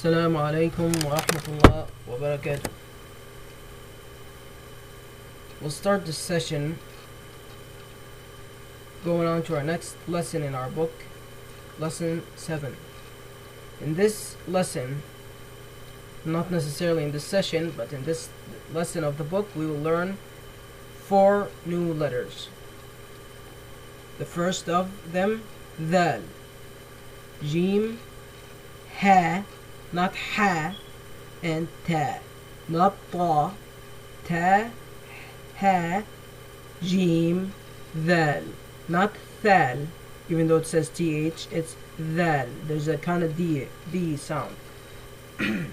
Assalamu alaikum wa rahmatullah wa barakatuh. We'll start this session going on to our next lesson in our book, lesson 7. In this lesson, not necessarily in this session, but in this lesson of the book, we will learn 4 new letters. The first of them, Dal, Jim, Ha, not Ha, and Ta, not Ta, Ta, Ha, Jim, Dal, not Thal, even though it says TH, it's Dal. There's a kind of D sound. The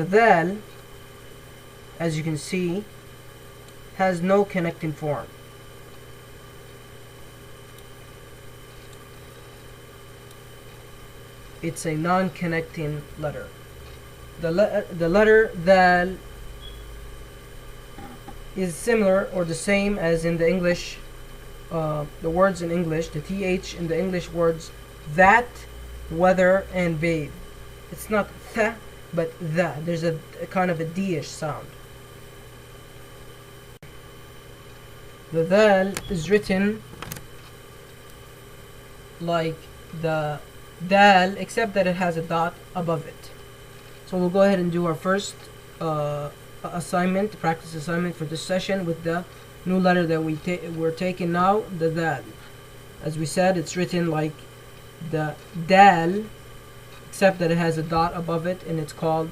Dal, as you can see, has no connecting form. It's a non-connecting letter. The letter Dal is similar or the same as in the English, the words in English, the TH in the English words that, whether, and bathe. It's not th, but the. There's a kind of a D-ish sound. The Dal is written like the Dal, except that it has a dot above it. So we'll go ahead and do our first assignment, practice assignment for this session with the new letter that we're taking now, the Dal. As we said, it's written like the Dal, except that it has a dot above it, and it's called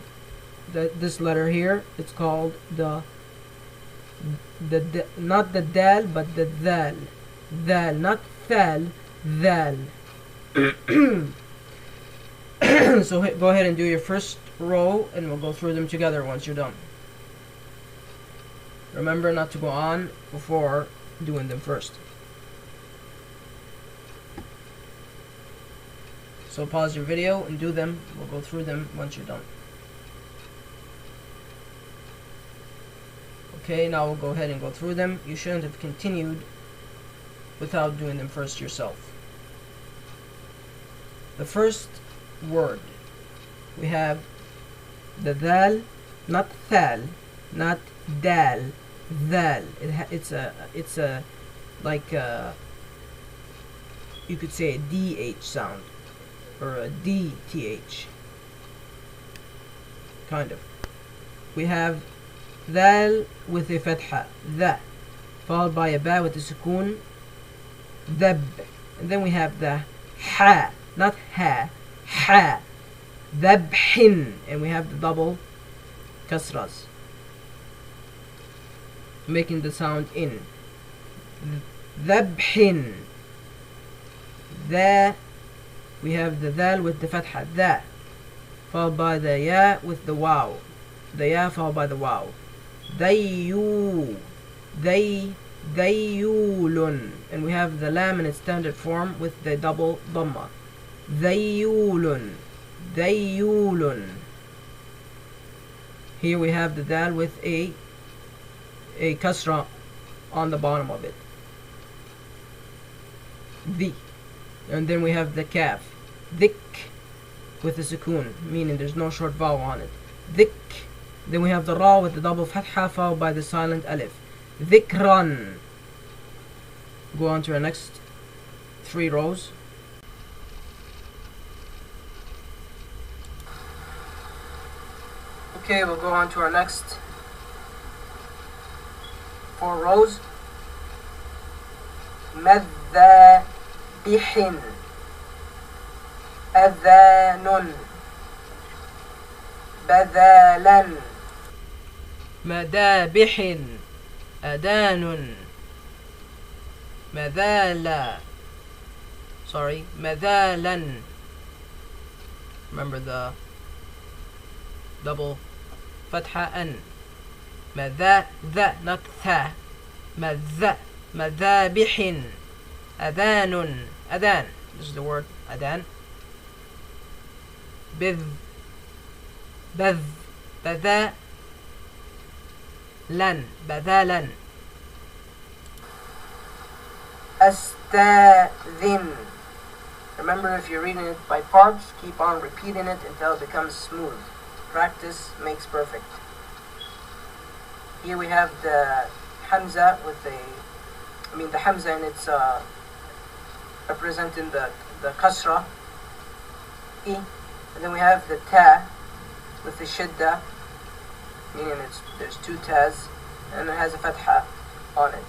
this letter here. It's called the not the Dal, but the Dal. Dal, not Thal, Dal. So go ahead and do your first row, and we'll go through them together once you're done. Remember not to go on before doing them first. So pause your video and do them. We'll go through them once you're done. Okay, now we'll go ahead and go through them. You shouldn't have continued without doing them first yourself. The first word, we have the Dal, not Thal, not Dal, Dal. It's a like you could say a DH sound or a DTH kind of. We have Dal with a fatha, the, followed by a ba with a sukoon, dab, and then we have the ha, not ha, ha, dabhin, and we have the double kasras, making the sound in. Dabhin, the, we have the Dal with the fatha, the, followed by the ya with the waw, the ya followed by the waw. Dayu, dayulun, and we have the lam in its standard form with the double dhamma. Dayulun, dayulun. Here we have the Dal with a kasra on the bottom of it. The, and then we have the kaf, dik, with the sukoon, meaning there's no short vowel on it. Dik. Then we have the ra with the double fatha followed by the silent alif. Dhikran. Go on to our next 3 rows. Okay, we'll go on to our next 4 rows. Madhabihin, adhanun, badalan, madabihin, adanun, madala, madalan. Remember the double fatha an. Madha, not tha. Madha, madabihin, adanun, adan. This is the word adan. Bidh, badh, badha, lan, badalan. أستاذن. Remember, if you're reading it by parts, keep on repeating it until it becomes smooth. Practice makes perfect. Here we have the Hamza with the Hamza, and it's representing the Kasra, I. And then we have the Ta with the Shidda, meaning there's two Tas, and it has a Fatha on it.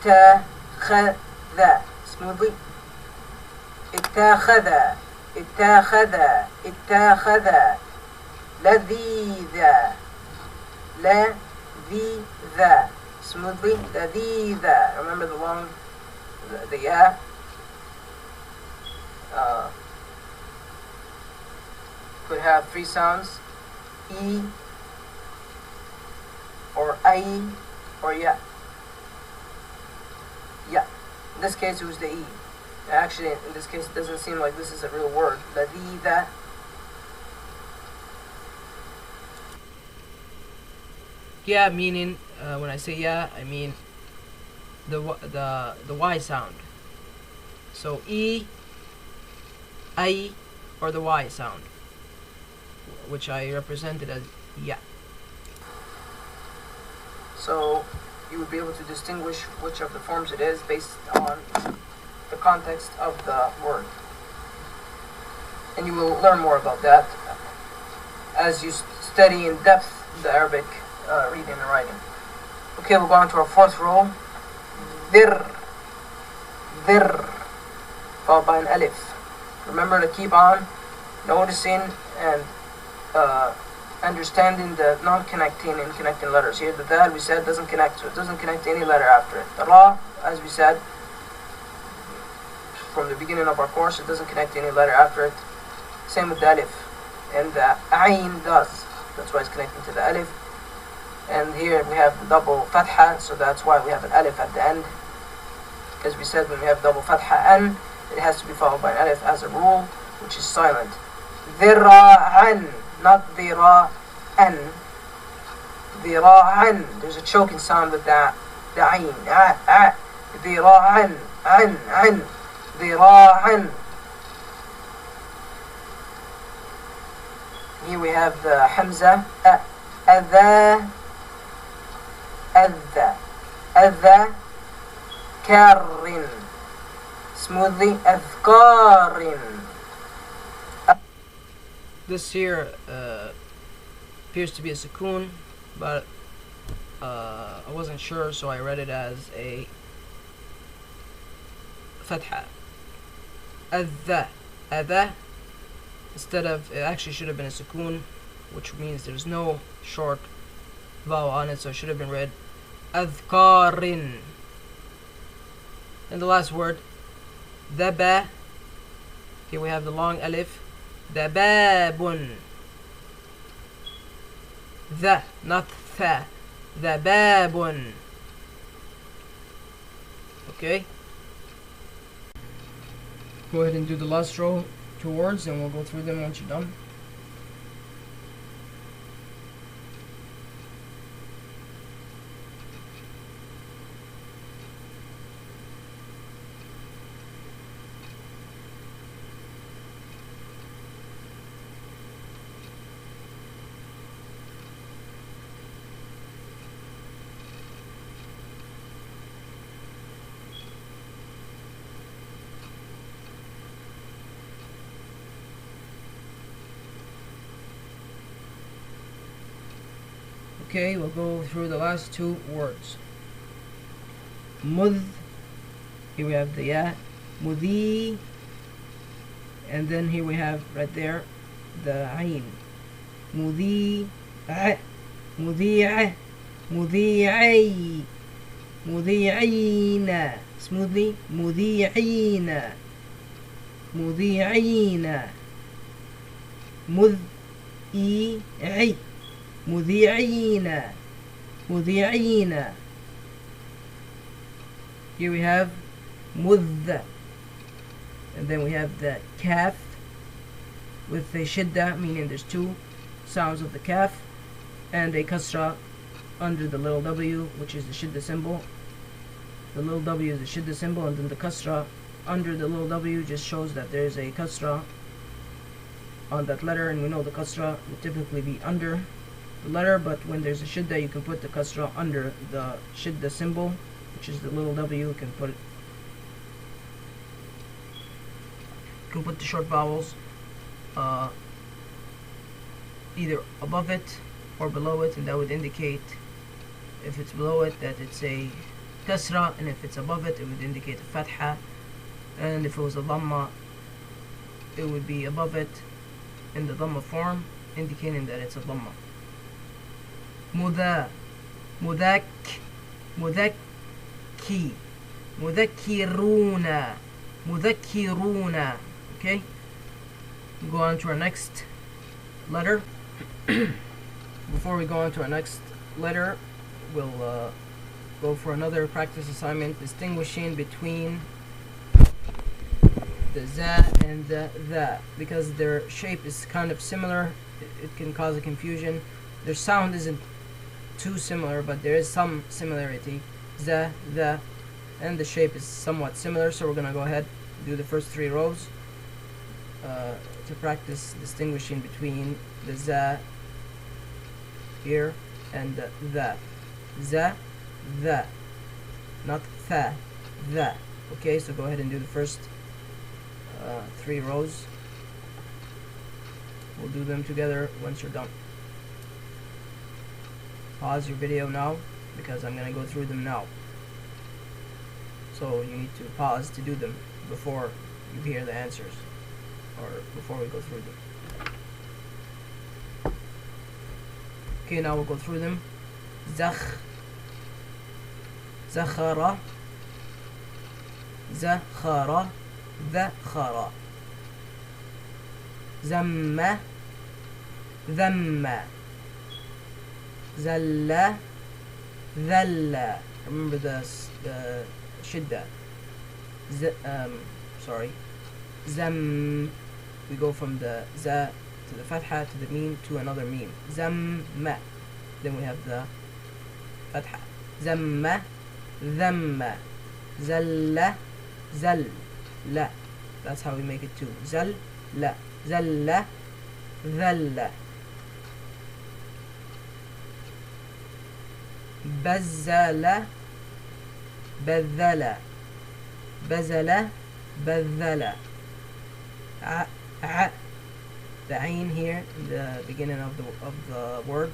Ittakhadha. Smoothly. Ittakhadha. Ittakhadha. Ittakhadha. Ladhidha. Ladhidha. Smoothly. Ladhidha. Remember the long, the ya. Could have three sounds: E, or I, or ya. Yeah. In this case, it was the E. Actually, in this case, it doesn't seem like this is a real word. Ladida. Yeah, meaning when I say yeah, I mean the Y sound. So E, I, or the Y sound, which I represented as yeah. So you would be able to distinguish which of the forms it is based on the context of the word. And you will learn more about that as you study in depth the Arabic reading and writing. Okay, we'll go on to our fourth rule. Dir. Dir. Followed by an alif. Remember to keep on noticing and understanding the non-connecting and connecting letters. Here the dal, we said, doesn't connect, so it doesn't connect to any letter after it. The ra, as we said from the beginning of our course, it doesn't connect to any letter after it. Same with the alif. And the ayn does. That's why it's connecting to the alif. And here we have the double fatha, so that's why we have an alif at the end. Because we said when we have double fatha an, it has to be followed by an alif as a rule, which is silent. Dhira'an. Not dhira'an. Dhira'an. There's a choking sound with the ayn. Dhira'an. An. Dhira'an. Here we have the hamza. Adha. Adha. Adha. Karrin. Smoothly. Adhkarin. This here appears to be a sukoon, but I wasn't sure, so I read it as a fatha. Adha. Adha. Instead of, it actually should have been a sukoon, which means there's no short vowel on it, so it should have been read adhkarin. And the last word, daba. Here we have the long alif. Dababun. The, not tha. Dababun. Okay. Go ahead and do the last row, 2 words, and we'll go through them once you're done. Okay, we'll go through the last 2 words. Mudh. Here we have the ya. Mudhi. And then here we have right there the ayn. Mudhi'a. Mudhi'a. Mudhi'ay. Mudhi'ayna. Smoothly. Mudhi'ayna. Mudhi'ayna. Mudhi'i. Mudhi'ina. Mudhi'ina. Here we have mudh. And then we have the kaf with the shidda, meaning there's 2 sounds of the kaf, and a kasra under the little w, which is the shidda symbol. The little w is the shidda symbol, and then the kasra under the little w just shows that there's a kasra on that letter, and we know the kasra would typically be under the letter, but when there's a shidda, you can put the kasra under the shidda symbol, which is the little w. You can put the short vowels either above it or below it, and that would indicate, if it's below it, that it's a kasra, and if it's above it, it would indicate a fatha, and if it was a dhamma, it would be above it in the dhamma form, indicating that it's a dhamma. Mudhak, mudhakki, mudhakkiruna, mudhakkiruna. Okay, we'll go on to our next letter. Before we go on to our next letter, we'll go for another practice assignment, distinguishing between the za and the tha, because their shape is kind of similar. It can cause a confusion. Their sound isn't too similar, but there is some similarity. Za, tha, and the shape is somewhat similar, so we're gonna go ahead and do the first 3 rows to practice distinguishing between the za here and the tha. Za, tha, not tha, tha. Okay, so go ahead and do the first 3 rows. We'll do them together once you're done. Pause your video now, because I'm gonna go through them now. So you need to pause to do them before you hear the answers, or before we go through them. Okay, now we'll go through them. Zakh, zakhara, zakhara, zakhara. Zamma, dhamma. Zalla, dhalla. Remember the shidda. Sorry. Zam. We go from the za to the fatha to the meme to another meme. Zamma. Then we have the fatha. Zamma, dhamma. Zalla, zal, la. That's how we make it too. Zal, la. Zalla, dhalla. Bazzala, badhala. Bazala, badhala. The ain here in the beginning of the word.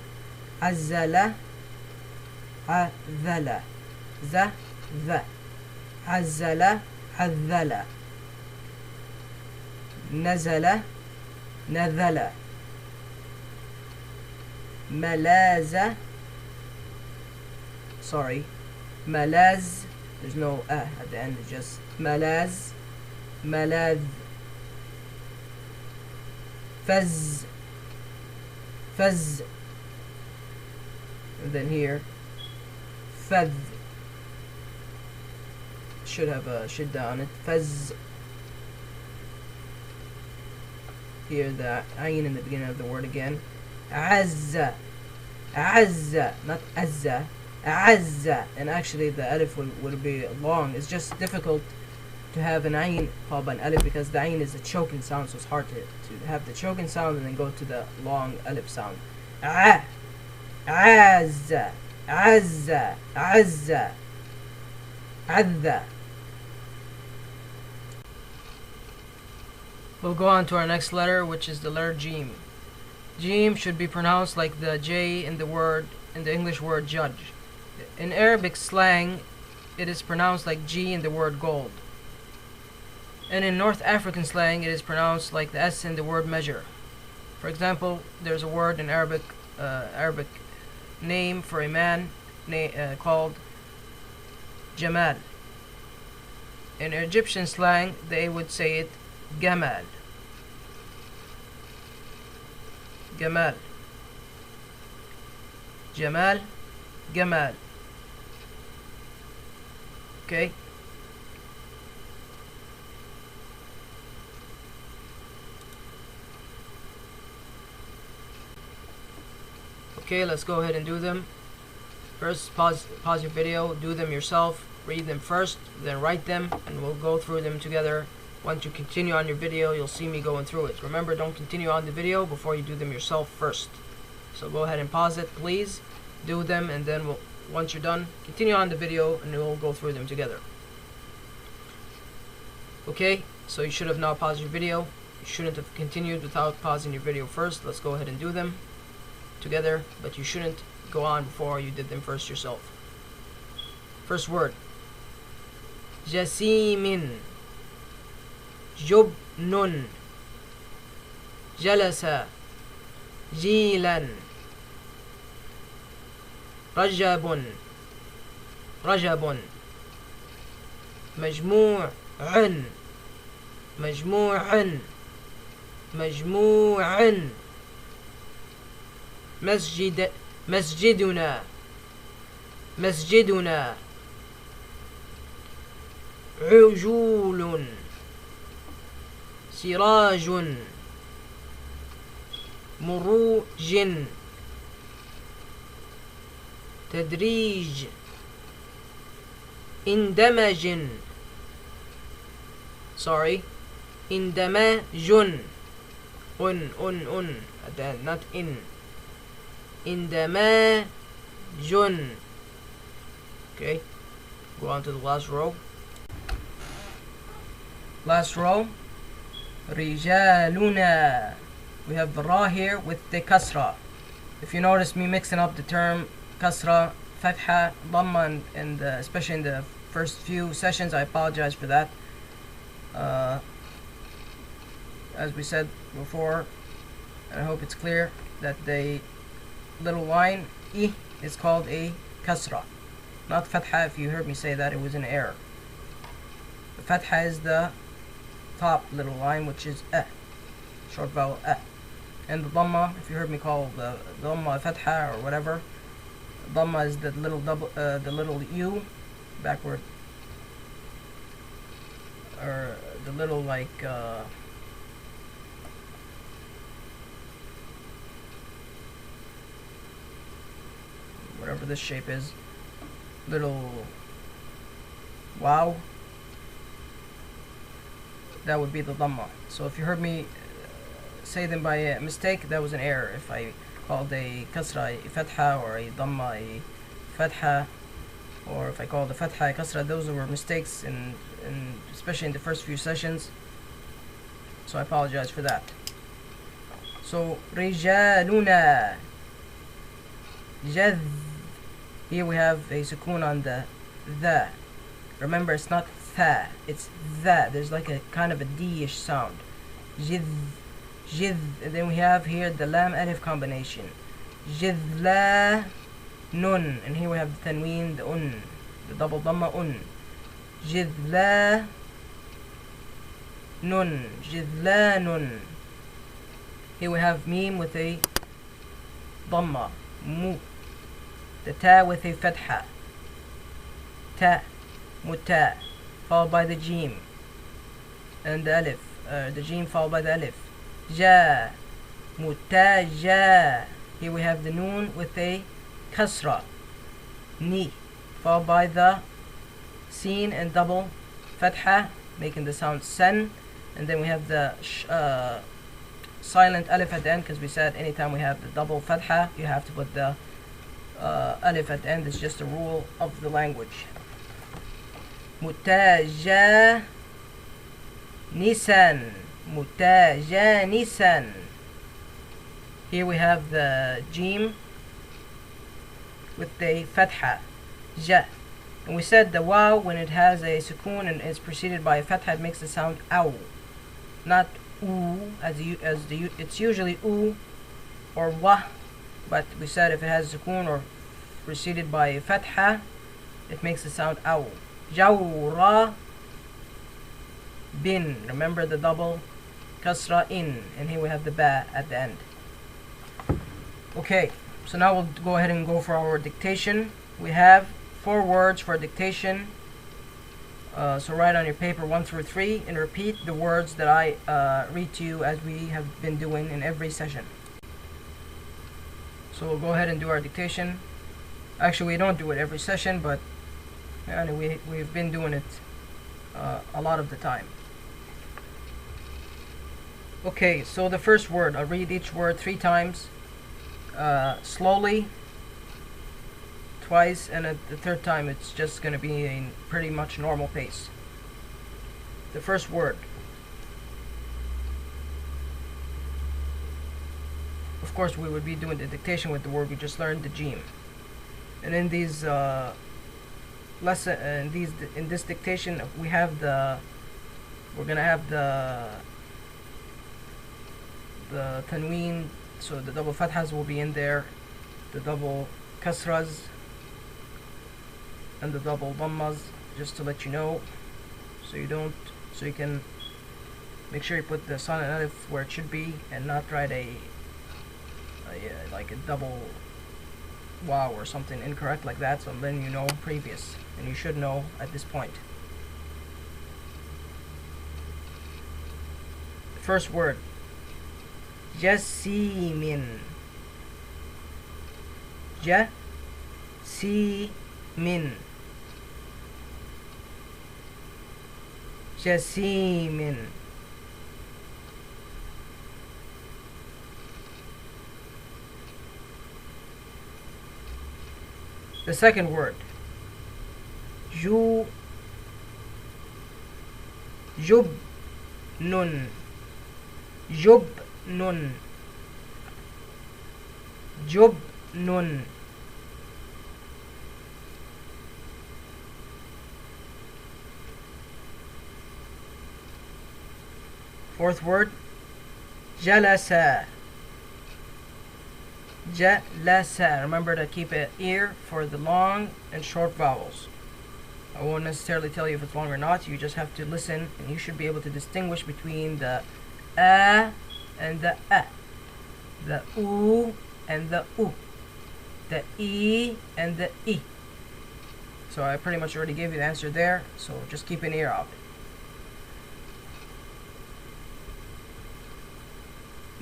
Azzala, adhala. Za, the. Azzala, adhala. Nazala, nadhala. Malaza, sorry, malaz, there's no at the end, it's just malaz, malad. Faz, faz, and then here fad, should have a shidda on it. Faz. Here the ayn in the beginning of the word again. Azza, azza, not azza, azza. And actually the alif would be long. It's just difficult to have an ayn called by an alif, because the ayn is a choking sound, so it's hard to have the choking sound and then go to the long alif sound. Ah, azza, azza, azza, azza. We'll go on to our next letter, which is the letter Jim. Jim should be pronounced like the J in the English word judge. In Arabic slang, it is pronounced like G in the word gold. And in North African slang, it is pronounced like the S in the word measure. For example, there's a word in Arabic name for a man called Jamal. In Egyptian slang, they would say it Gamal. Gamal. Jamal, Gamal. Okay. Okay, let's go ahead and do them. First, pause your video, do them yourself, read them first, then write them, and we'll go through them together. Once you continue on your video, you'll see me going through it. Remember, don't continue on the video before you do them yourself first. So go ahead and pause it, please. Do them, and then once you're done, continue on the video, and we'll go through them together. Okay, so you should have now paused your video. You shouldn't have continued without pausing your video first. Let's go ahead and do them together, but you shouldn't go on before you did them first yourself. First word. جسيم جبن جلس جيلا رجب رجب مجموع مجموع مجموع مسجد مسجدنا مسجدنا عجول سراج مروج تدريج اندمج اندماج not in اندماج. Okay, go on to the last row. Last row. رجالنا. We have the ra here with the kasra. If you notice me mixing up the term kasra, fatha, dhamma, and especially in the first few sessions, I apologize for that. As we said before, and I hope it's clear that the little line I is called a kasra, not fatha. If you heard me say that, it was an error. The fatha is the top little line, which is a, short vowel a. And the dhamma, if you heard me call the dhamma fatha or whatever, dhamma is the little double, the little u backward, or the little like whatever this shape is, little wow. That would be the dhamma. So if you heard me say them by mistake, that was an error. If I called a kasra a fatha or a dhamma a fatha, or if I called the fatha a kasra, those were mistakes, and especially in the first few sessions. So I apologize for that. So rijaluna jadh. Here we have a sukoon on the. Remember, it's not tha, it's tha. There's like a kind of a D-ish sound. Jidh, jidh. And then we have here the lam alif combination. Jidla nun. And here we have the tanween, the the double dhamma Jidla nun. Jidla nun. Here we have meme with a dhamma, mu. The ta with a fatha, ta, mutta, followed by the jim, and the alif, the jim followed by the alif. Ja, mutta, ja. Here we have the noon with a kasra, ni, followed by the sin and double fatha, making the sound san. And then we have the silent alif at the end, because we said anytime we have the double fatha, you have to put the alif at the end. It's just a rule of the language. Mutaja nisan. Mutaja nisan. Here we have the jim with the fatha, ja. And we said the waw, when it has a sukoon and is preceded by a fatha, it makes the sound ow, not oo, it's usually oo or wa. But we said if it has sukoon or preceded by a fatha, it makes the sound ow. Jawra bin. Remember the double kasra in, and here we have the ba at the end. Okay, so now we'll go ahead and go for our dictation. We have 4 words for dictation. So write on your paper 1 through 3 and repeat the words that I read to you, as we have been doing in every session. So we'll go ahead and do our dictation. Actually, we don't do it every session, but and we've been doing it a lot of the time. Okay, so the first word, I'll read each word 3 times, slowly, twice, and at the 3rd time it's just going to be a pretty much normal pace. The first word. Of course, we would be doing the dictation with the word we just learned, the jim. And in these in this dictation, we're gonna have the tanween, so the double fathas will be in there, the double kasras, and the double dhammas, just to let you know, so you can make sure you put the silent alif where it should be and not write like a double wow or something incorrect like that. So then you know previous, and you should know at this point. The first word, jasimin. Jasimin. Jasimin. The second word, jubnun. Jubnun. Jubnun. Fourth word, jalasa. Jalasa. Remember to keep an ear for the long and short vowels. I won't necessarily tell you if it's long or not. You just have to listen, and you should be able to distinguish between the a and the a, the u and the u, the e and the e. So I pretty much already gave you the answer there, so just keep an ear out.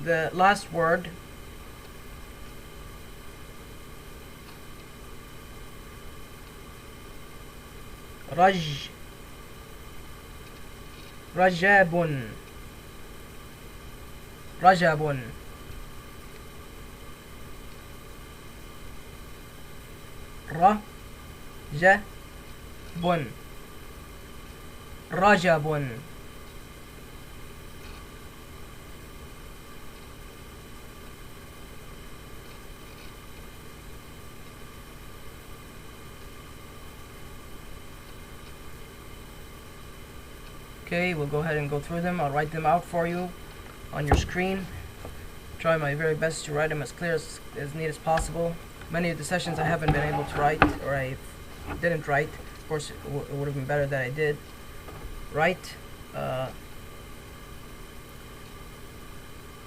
The last word, rajabun. Rajabun. Rajabun. Rajabun. Okay, we'll go ahead and go through them. I'll write them out for you on your screen. Try my very best to write them as clear as neat as possible. Many of the sessions I haven't been able to write, or I didn't write. Of course, it would have been better that I did write,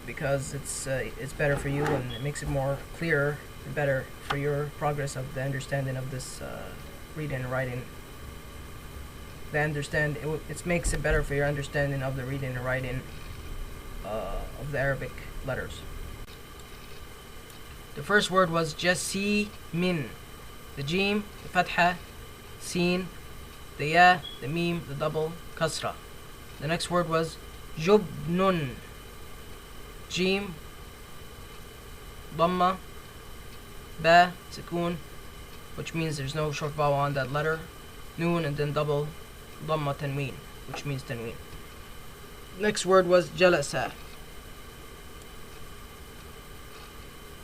because it's better for you, and it makes it more clearer and better for your progress of the understanding of this reading and writing. It makes it better for your understanding of the reading and writing of the Arabic letters. The first word was jasimin. The jim, the fatha, sin, the ya, the mim, the double kasra. The next word was jubnun. Jim, dhamma, ba, sukun, which means there's no short vowel on that letter. Noon, and then double dhamma tanween, which means tanween. Next word was jalasa.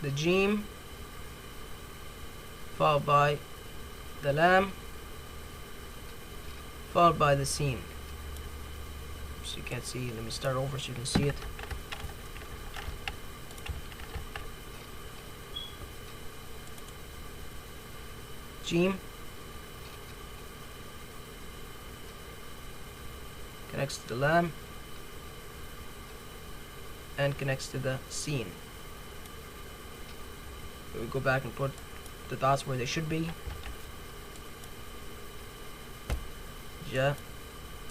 The jim, followed by the lam, followed by the sin. So you can't see, let me start over so you can see it. Jim connects to the lam and connects to the sin. So we go back and put the dots where they should be. Ja,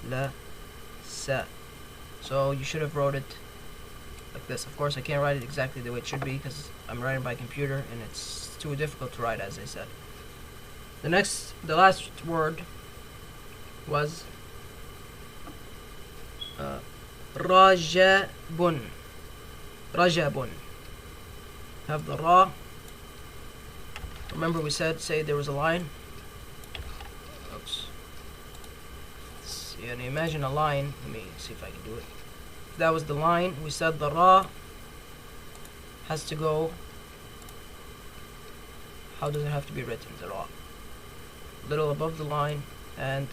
la, sa. So you should have wrote it like this. Of course, I can't write it exactly the way it should be because I'm writing by computer and it's too difficult to write, as I said. The last word was rajabun. Rajabun. Have the ra. Remember we said, say there was a line. Oops. Yeah, imagine a line. Let me see if I can do it. If that was the line, we said the ra has to go. How does it have to be written? The ra. A little above the line and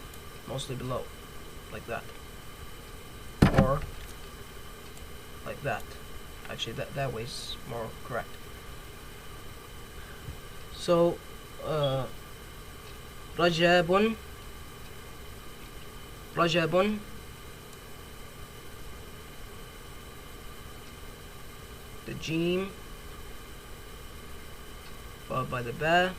mostly below. Like that. Or like that. Actually, that way is more correct. So, rajabun. Rajabun. The jim, followed by the ba.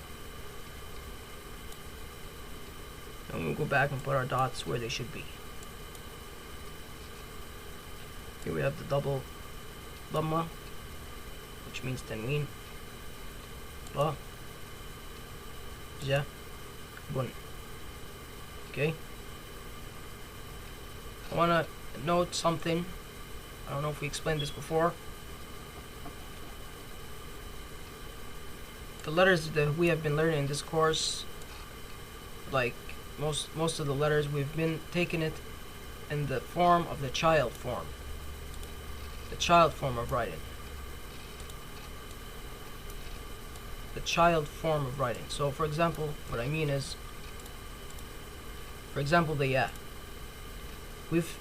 And we'll go back and put our dots where they should be. Here we have the double dhamma, which means tanween. Ra, ja, bun. Okay. I want to note something. I don't know if we explained this before. The letters that we have been learning in this course, like most of the letters, we've been taking it in the form of the child form. The child form of writing. The child form of writing. So, for example, what I mean is, for example, the ya. We've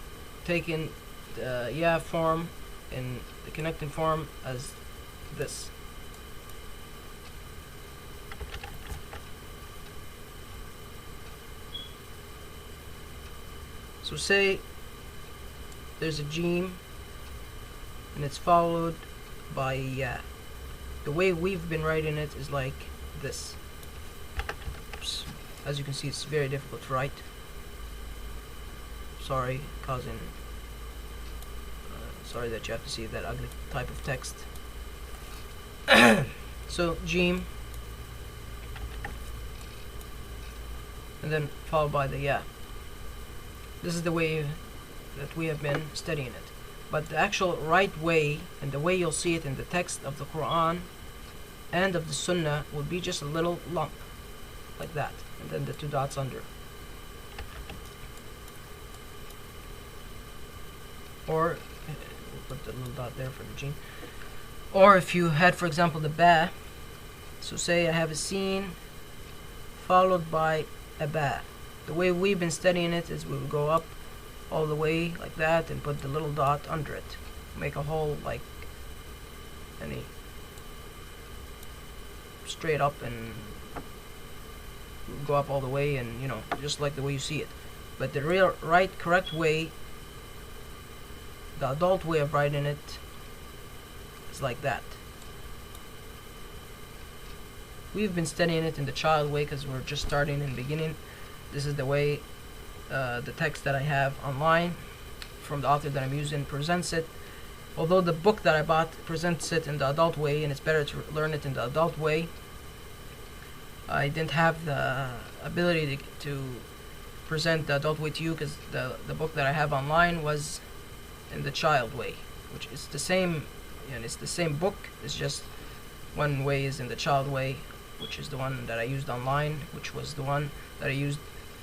taken the ya form in the connecting form as this. So say there's a jim and it's followed by a ya. The way we've been writing it is like this. Oops. As you can see, it's very difficult to write. Sorry, sorry that you have to see that ugly type of text. So jim, and then followed by the ya. This is the way that we have been studying it. But the actual right way, and the way you'll see it in the text of the Quran and of the Sunnah, will be just a little lump, like that, and then the two dots under. Or, we'll put the little dot there for the jim. Or if you had, for example, the ba, so say I have a sin followed by a ba. The way we've been studying it is we would go up all the way like that and put the little dot under it. Make a hole like any straight up and go up all the way, and just like the way you see it. But the real correct way, the adult way of writing it, is like that. We've been studying it in the child way because we're just starting in the beginning. This is the way the text that I have online from the author that I'm using presents it. Although the book that I bought presents it in the adult way, and it's better to learn it in the adult way, I didn't have the ability to present the adult way to you because the book that I have online was in the child way, which is the same, and it's the same book. It's just one way is in the child way, which is the one that I used online, which was the one that I used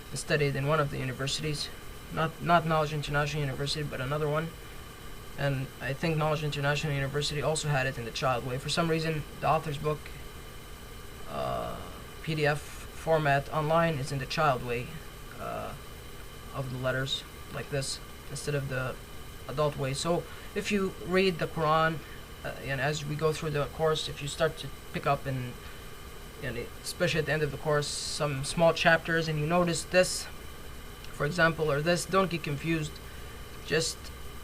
and studied in one of the universities, not Knowledge International University, but another one. And I think Knowledge International University also had it in the child way. For some reason, the author's book PDF format online is in the child way of the letters, like this, instead of the adult way. So if you read the Quran, and as we go through the course, if you start to pick up and especially at the end of the course, some small chapters, and you notice this, for example, or this, don't get confused. Just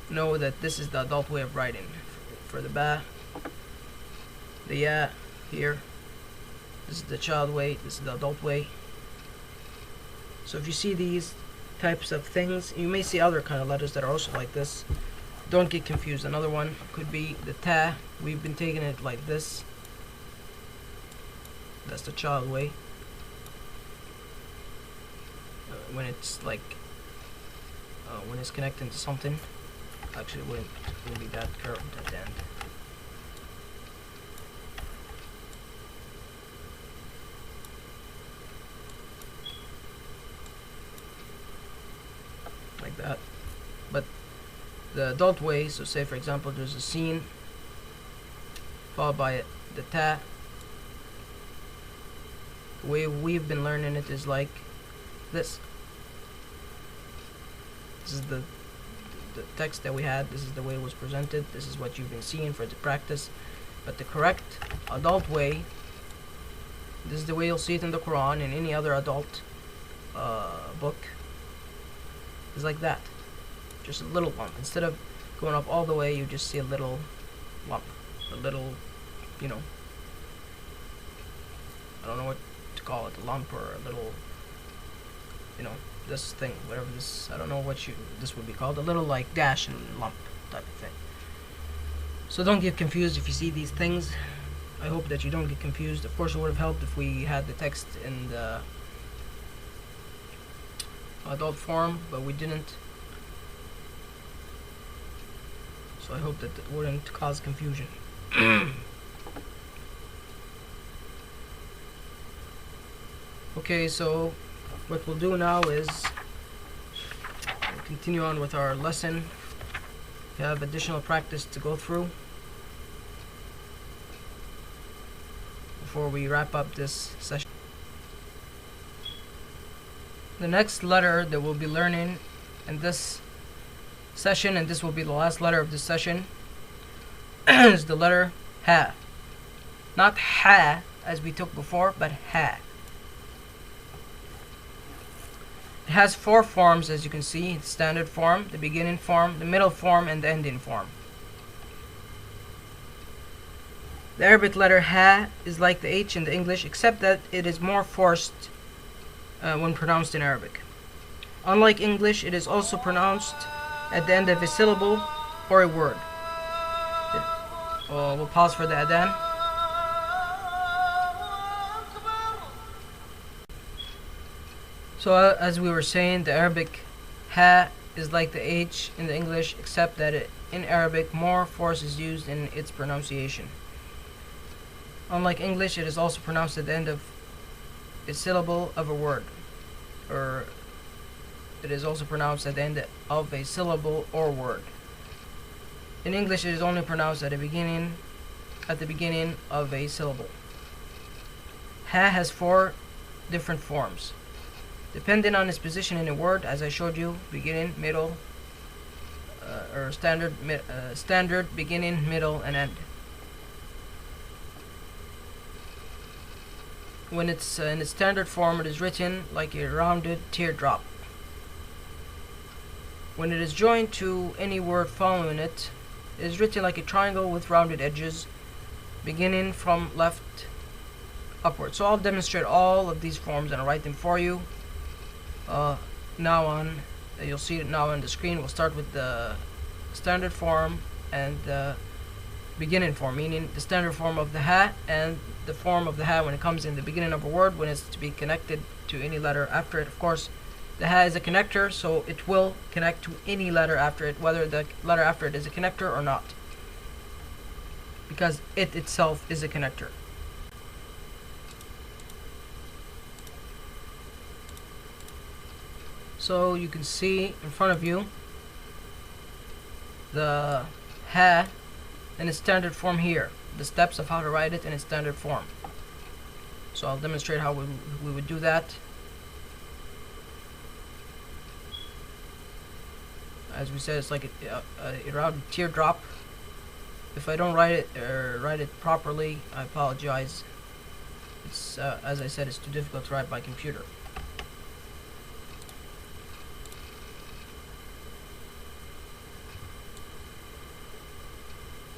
know that this is the adult way of writing. For the ba, the ya here, this is the child way, this is the adult way. So if you see these types of things, you may see other kind of letters that are also like this. Don't get confused. Another one could be the ta. We've been taking it like this. That's the child way. when it's like when it's connecting to something. Actually, it wouldn't be that curved at the end. Like that. But the adult way, so say for example there's a scene followed by the ta. The way we've been learning it is like this. This is the text that we had. This is the way it was presented. This is what you've been seeing for the practice. But the correct adult way, this is the way you'll see it in the Quran and any other adult book, is like that. Just a little lump. Instead of going up all the way, you just see a little lump. A little, you know, I don't know what to call it, a lump or a little, you know, this thing, whatever this, I don't know what this would be called, a little like dash and lump type of thing. So don't get confused if you see these things. I hope that you don't get confused. Of course, it would have helped if we had the text in the adult form, but we didn't. So I hope that it wouldn't cause confusion. Okay, so what we'll do now is we'll continue on with our lesson. We have additional practice to go through before we wrap up this session. The next letter that we'll be learning in this session, and this will be the last letter of this session, is the letter ha. Not ha as we took before, but ha. It has 4 forms, as you can see: the standard form, the beginning form, the middle form, and the ending form. The Arabic letter ha is like the H in the English, except that it is more forced when pronounced in Arabic. Unlike English, it is also pronounced at the end of a syllable or a word. We'll pause for the adhan. So as we were saying, the Arabic ha is like the H in the English, except that in Arabic more force is used in its pronunciation. Unlike English, it is also pronounced at the end of a syllable of a word, or it is also pronounced at the end of a syllable or word. In English, it is only pronounced at the beginning of a syllable. Ha has 4 different forms, depending on its position in a word, as I showed you: beginning, middle, or standard, beginning, middle, and end. When it's in its standard form, it is written like a rounded teardrop. When it is joined to any word following it, it is written like a triangle with rounded edges, beginning from left upward. So I'll demonstrate all of these forms and I'll write them for you. You'll see it now on the screen. We'll start with the standard form and the beginning form, meaning the standard form of the ha and the form of the ha when it comes in the beginning of a word, when it's to be connected to any letter after it. Of course, the ha is a connector, so it will connect to any letter after it, whether the letter after it is a connector or not, because it itself is a connector. So you can see in front of you the ha in its standard form here, the steps of how to write it in its standard form. So I'll demonstrate how we would do that. As we said, it's like a rounded teardrop. If I don't write it properly, I apologize. It's as I said, it's too difficult to write by computer.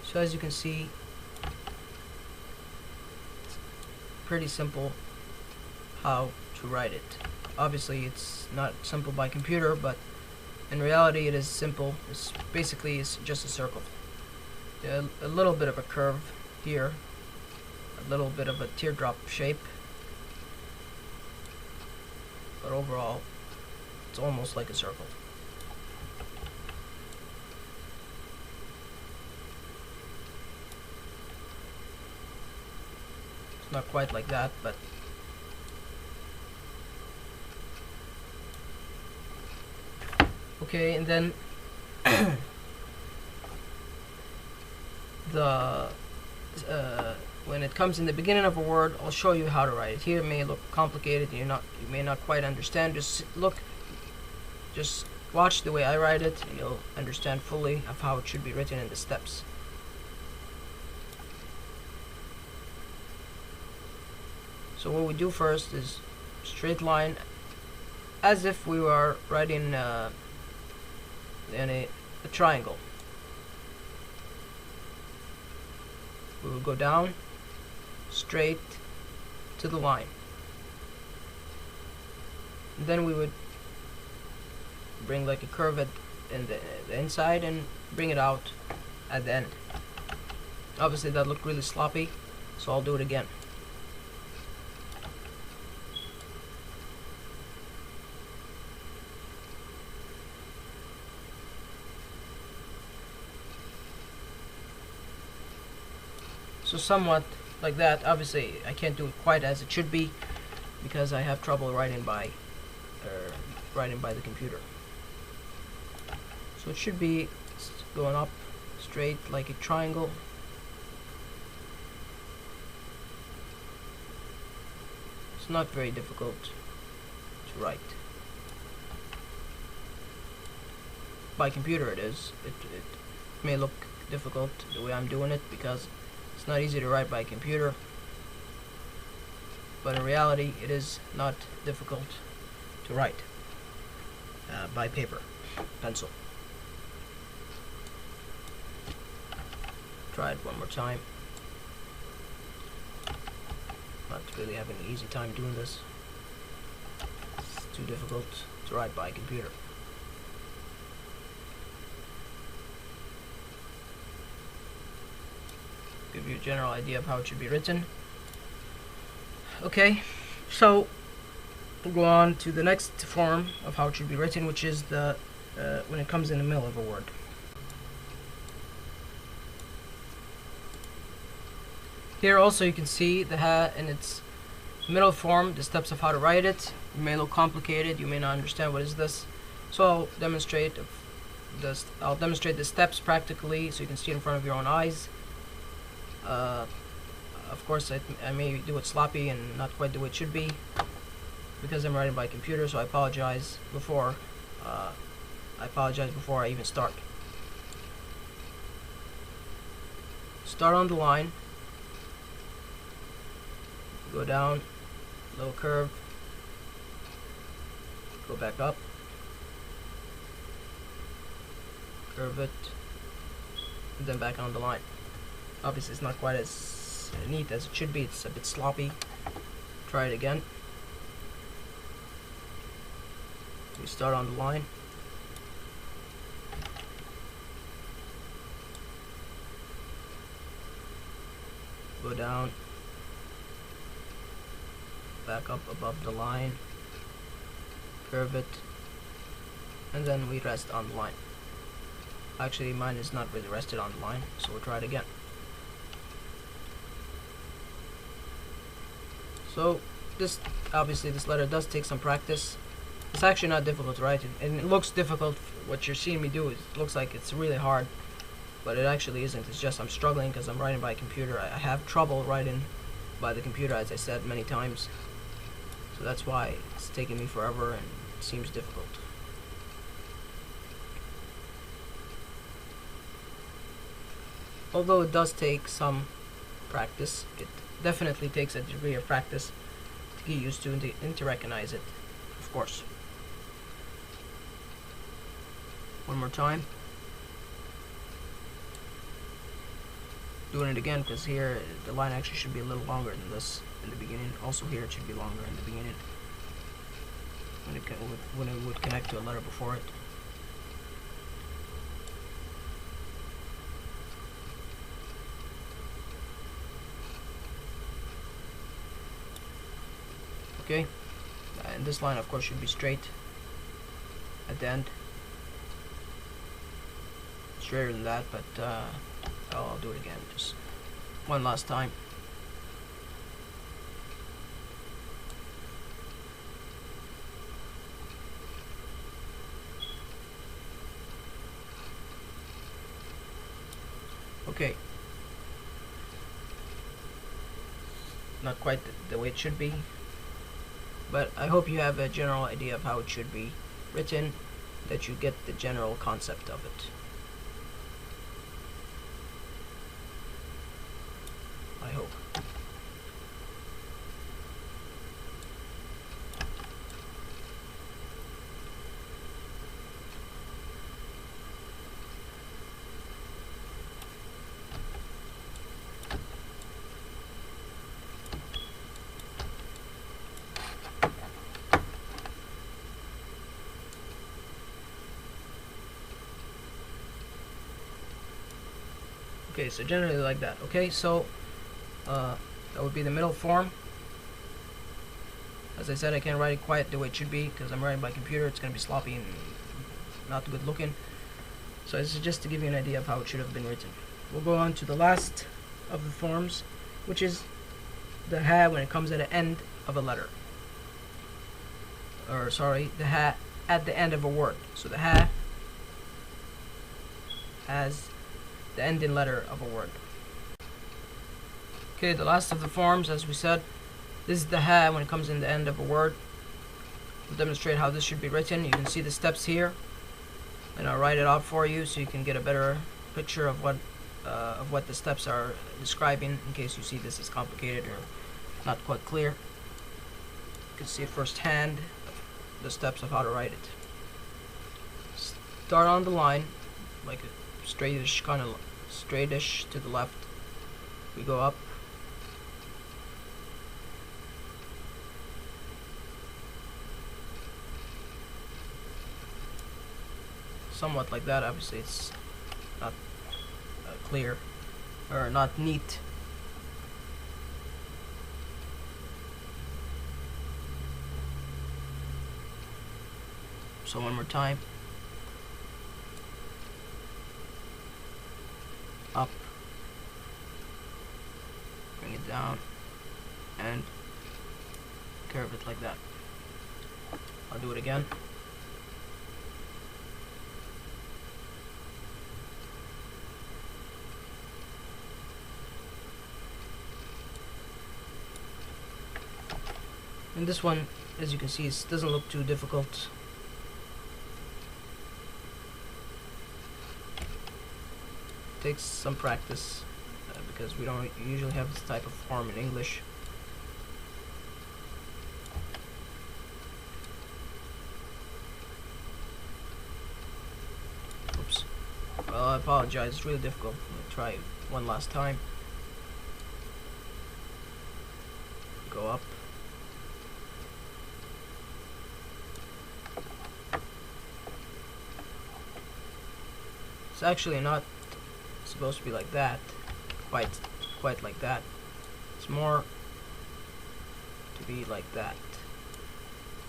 So as you can see, it's pretty simple how to write it. Obviously, it's not simple by computer, but in reality, it is simple. It's just a circle. A little bit of a curve here, a little bit of a teardrop shape, but overall, it's almost like a circle. It's not quite like that, but okay. And then the when it comes in the beginning of a word, I'll show you how to write it. Here it may look complicated, you may not quite understand. Just watch the way I write it, and you'll understand fully of how it should be written in the steps. So what we do first is straight line, as if we were writing in a triangle. We will go down straight to the line. And then we would bring like a curve in the inside and bring it out at the end. Obviously that looked really sloppy, so I'll do it again. So somewhat like that. Obviously I can't do it quite as it should be because I have trouble writing by the computer. So it should be going up straight like a triangle. It's not very difficult to write. By computer it is. It may look difficult the way I'm doing it because it's not easy to write by computer, but in reality it is not difficult to write by paper, pencil. Try it one more time. Not really having an easy time doing this. It's too difficult to write by computer. Give you a general idea of how it should be written. Okay, so we'll go on to the next form of how it should be written, which is the when it comes in the middle of a word. Here also you can see the ha in its middle form, the steps of how to write it. It may look complicated, you may not understand what is this. So I'll demonstrate the steps practically so you can see it in front of your own eyes. Of course I may do it sloppy and not quite the way it should be because I'm writing by computer, so I apologize before I even start. Start on the line, go down, little curve, go back up, curve it, and then back on the line. Obviously it's not quite as neat as it should be, it's a bit sloppy. Try it again. We start on the line, go down, back up above the line, curve it, and then we rest on the line. Actually mine is not really rested on the line, so we'll try it again. So obviously this letter does take some practice. It's actually not difficult to write, and it looks difficult. What you're seeing me do, it looks like it's really hard, but it actually isn't. It's just I'm struggling because I'm writing by computer. I have trouble writing by the computer, as I said many times, so that's why it's taking me forever and it seems difficult. Although it does take some practice, it definitely takes a degree of practice to get used to and to recognize it, of course. One more time. Doing it again because here the line actually should be a little longer than this in the beginning. Also here it should be longer in the beginning when it would connect to a letter before it. Okay, and this line of course should be straight. at the end. Straighter than that, but I'll do it again, just one last time. Okay. Not quite the way it should be, but I hope you have a general idea of how it should be written, that you get the general concept of it. I hope. Okay, so generally like that. Okay, so that would be the middle form. As I said, I can't write it quite the way it should be because I'm writing by computer. It's going to be sloppy and not good looking. So this is just to give you an idea of how it should have been written. We'll go on to the last of the forms, which is the ha when it comes at the end of a letter. Or sorry, the ha at the end of a word. So the ha as the ending letter of a word. Okay, the last of the forms, as we said, this is the ha when it comes in the end of a word. We'll demonstrate how this should be written. You can see the steps here, and I'll write it out for you so you can get a better picture of what the steps are describing, in case you see this is complicated or not quite clear. You can see it firsthand, the steps of how to write it. Start on the line, like a straightish, kind of straightish to the left. We go up. Somewhat like that. Obviously it's not clear or not neat. So one more time. Up, bring it down, and curve it like that. I'll do it again. And this one, as you can see, it doesn't look too difficult. Takes some practice because we don't usually have this type of form in English. Oops. Well, I apologize. It's really difficult. I'll try it one last time. Go up. It's actually not supposed to be like that, quite like that. It's more to be like that.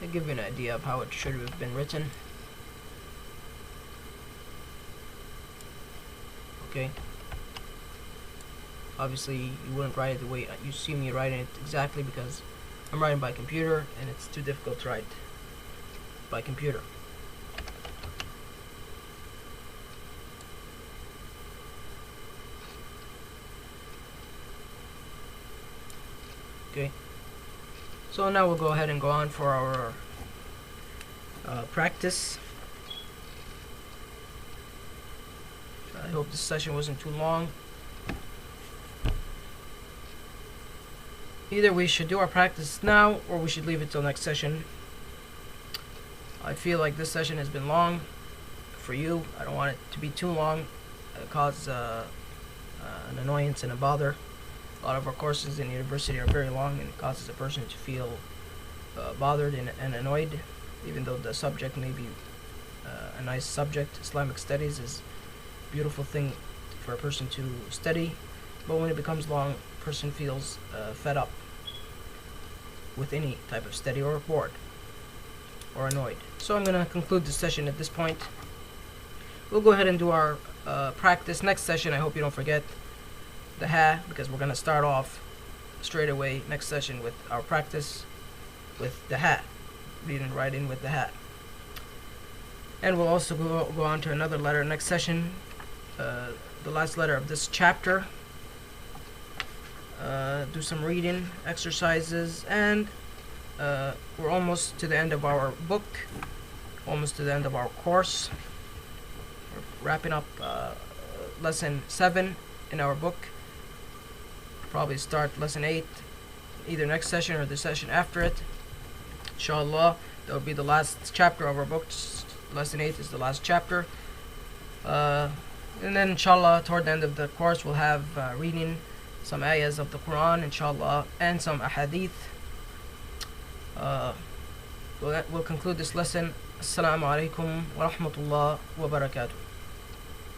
To give you an idea of how it should have been written. Okay. Obviously, you wouldn't write it the way you see me writing it exactly because I'm writing by computer and it's too difficult to write by computer. Okay, so now we'll go ahead and go on for our practice. I hope this session wasn't too long. Either we should do our practice now or we should leave it till next session. I feel like this session has been long for you. I don't want it to be too long. It causes an annoyance and a bother. A lot of our courses in the university are very long and it causes a person to feel bothered and annoyed, even though the subject may be a nice subject. Islamic studies is a beautiful thing for a person to study, but when it becomes long, a person feels fed up with any type of study or bored. or annoyed. So I'm going to conclude the session at this point. We'll go ahead and do our practice. Next session, I hope you don't forget the ha, because we're going to start off straight away next session with our practice with the ha, reading and writing with the ha. And we'll also go on to another letter next session, the last letter of this chapter. Do some reading exercises, and we're almost to the end of our book, almost to the end of our course. We're wrapping up lesson 7 in our book. Probably start lesson 8 either next session or the session after it. Inshallah, that will be the last chapter of our book. Lesson 8 is the last chapter. And then inshallah, toward the end of the course, we'll have reading some ayahs of the Quran, inshallah, and some ahadith. We'll conclude this lesson. Assalamu alaikum wa rahmatullah wa barakatuh.